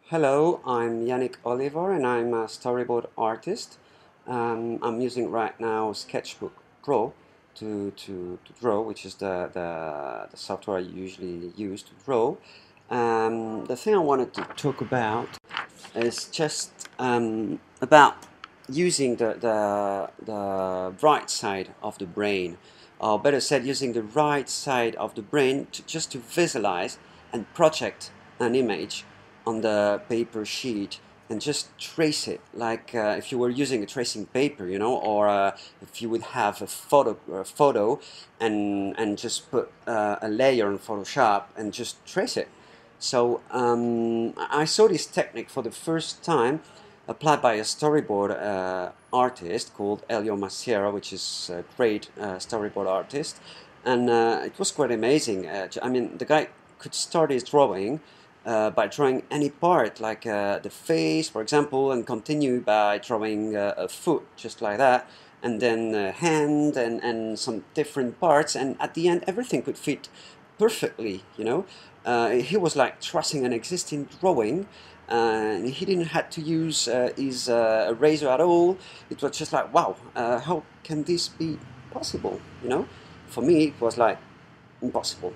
Hello, I'm Yannick Olivar and I'm a storyboard artist. I'm using right now Sketchbook Pro to draw, which is the software I usually use to draw. The thing I wanted to talk about is just about using the right side of the brain, or better said, using the right side of the brain just to visualize and project an image on the paper sheet and just trace it like if you were using a tracing paper, or if you would have a photo and just put a layer in Photoshop and just trace it. So I saw this technique for the first time applied by a storyboard artist called Elio Maciera, which is a great storyboard artist, and it was quite amazing. I mean, the guy could start his drawing by drawing any part, like the face, for example, and continue by drawing a foot, just like that, and then a hand and some different parts, and at the end, everything could fit perfectly. He was like tracing an existing drawing, and he didn't have to use his eraser at all. It was just like, wow, how can this be possible? For me, it was like impossible.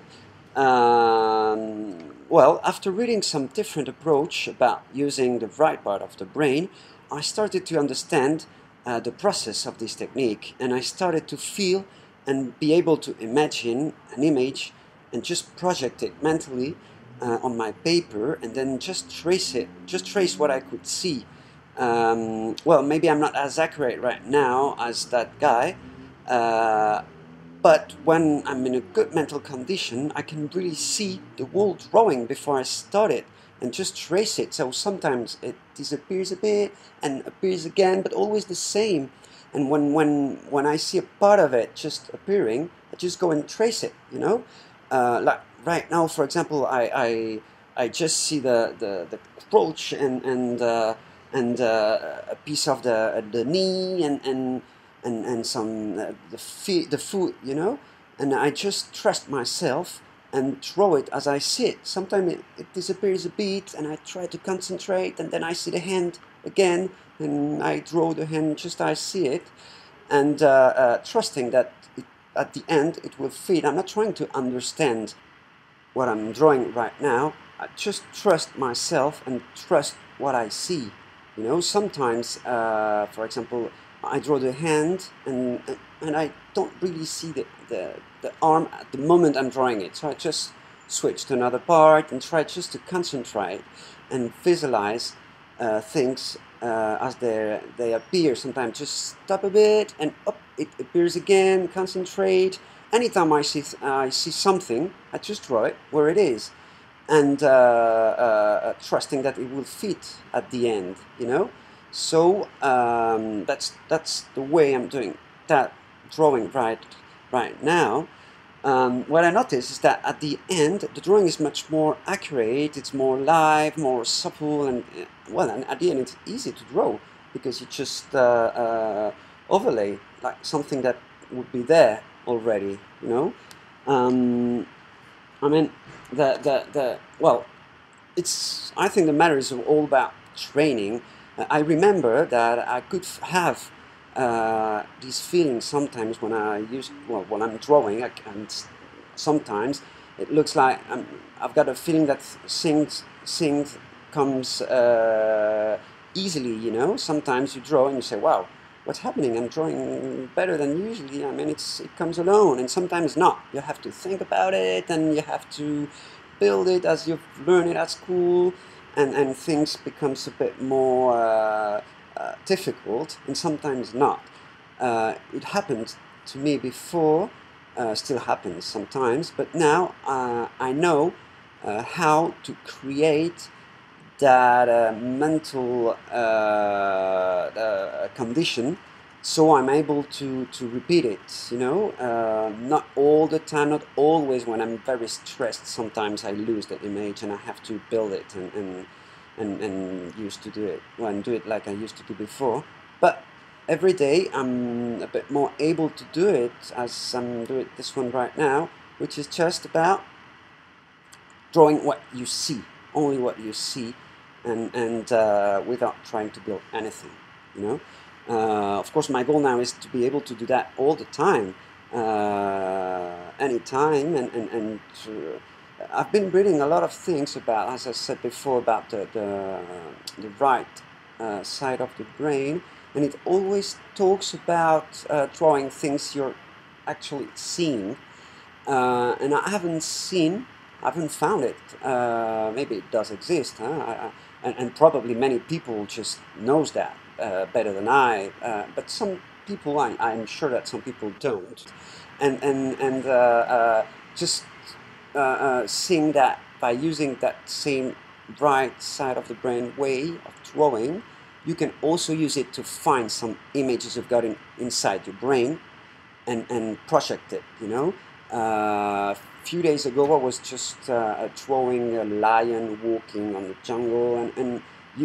Well, after reading some different approach about using the right part of the brain, I started to understand the process of this technique, and I started to feel and be able to imagine an image and just project it mentally on my paper, and then just trace what I could see. Well, maybe I'm not as accurate right now as that guy, uh, but when I'm in a good mental condition, I can really see the whole drawing before I start it and just trace it. So sometimes it disappears a bit and appears again, but always the same. And when I see a part of it just appearing, I just go and trace it. Like right now, for example, I just see the crotch and a piece of the knee and some the foot, and I just trust myself and draw it as I see it. Sometimes it disappears a bit, and I try to concentrate, and then I see the hand again, and I draw the hand just as I see it, and trusting that at the end it will fit. I'm not trying to understand what I'm drawing right now. I just trust myself and trust what I see. Sometimes, for example, I draw the hand and I don't really see the arm at the moment I'm drawing it. So I just switch to another part and try just to concentrate and visualize things as they appear. Sometimes just stop a bit and up it appears again, concentrate. Anytime I see something, I just draw it where it is, and trusting that it will fit at the end. So that's the way I'm doing that drawing right now. What I notice is that at the end, the drawing is much more accurate. It's more live, more supple, and well, and at the end, it's easy to draw because you just overlay like something that would be there already. I mean, the well, I think the matter is all about training. I remember that I could have these feelings sometimes when I'm drawing, and sometimes it looks like I've got a feeling that things comes easily. Sometimes you draw and you say, wow, what's happening? I'm drawing better than usually. I mean, it comes alone, and sometimes not. You have to think about it, and you have to build it as you've learned it at school, and things becomes a bit more difficult, and sometimes not. It happened to me before, still happens sometimes, but now I know how to create that mental condition, so I'm able to repeat it. Not all the time, not always. When I'm very stressed, sometimes I lose that image and I have to build it and used to do it, well, and do it like I used to do before. But every day I'm a bit more able to do it, as I'm doing this one right now, which is just about drawing what you see, only what you see, and without trying to build anything, you know. Of course, my goal now is to be able to do that all the time, anytime, and I've been reading a lot of things about, as I said before, about the right side of the brain, and it always talks about drawing things you're actually seeing, and I haven't found it. Maybe it does exist, huh? And probably many people just knows that better than I. But some people, I'm sure that some people don't, and just seeing that by using that same right side of the brain way of drawing, you can also use it to find some images you've got inside your brain and project it, you know. A few days ago I was just drawing a lion walking on the jungle,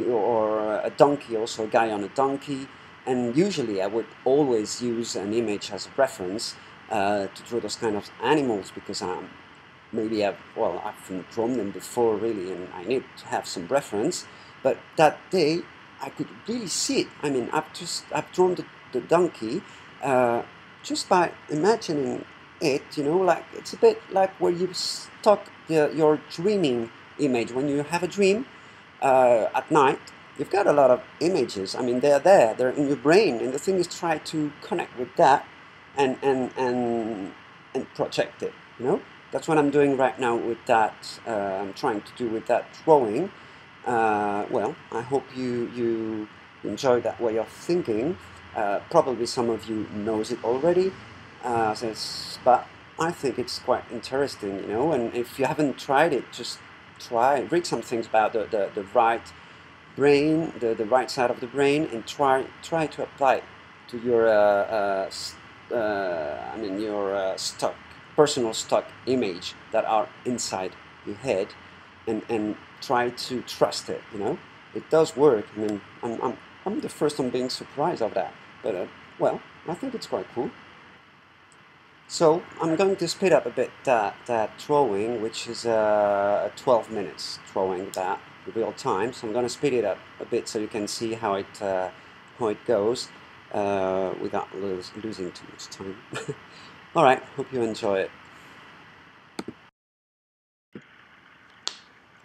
or a donkey, also a guy on a donkey, and usually I would always use an image as a reference to draw those kind of animals, because maybe I haven't drawn them before really, and I need to have some reference. But that day I could really see it. I mean, I've drawn the donkey just by imagining it, you know. Like, it's a bit like where you stock your dreaming image. When you have a dream at night, you've got a lot of images. I mean, they're in your brain, and the thing is, try to connect with that and project it, you know. That's what I'm doing right now with that. I'm trying to do with that drawing. Well, I hope you enjoy that way of thinking. Probably some of you knows it already, but I think it's quite interesting, you know. And if you haven't tried it, just read some things about the right brain, the right side of the brain, and try to apply it to your your personal stock image that are inside your head, and try to trust it, you know. It does work. I mean, I'm the first one being surprised of that, but well, I think it's quite cool. So I'm going to speed up a bit that drawing, which is 12 minutes drawing that in real time. So I'm going to speed it up a bit so you can see how it goes without losing too much time. All right, hope you enjoy it.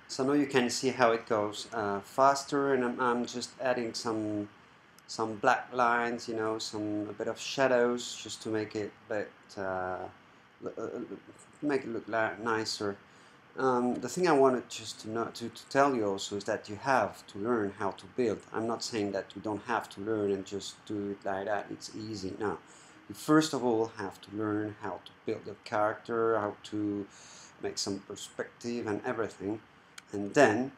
So now you can see how it goes faster, and I'm just adding some black lines, you know, a bit of shadows, just to make it a bit look nicer. The thing I wanted just to tell you also is that you have to learn how to build. I'm not saying that you don't have to learn and just do it like that. It's easy. No, you first of all have to learn how to build a character, how to make some perspective and everything, and then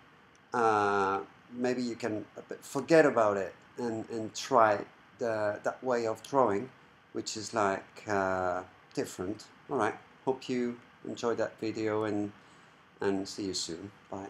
maybe you can forget about it and try that way of drawing, which is like different. Alright, hope you enjoyed that video, and see you soon. Bye.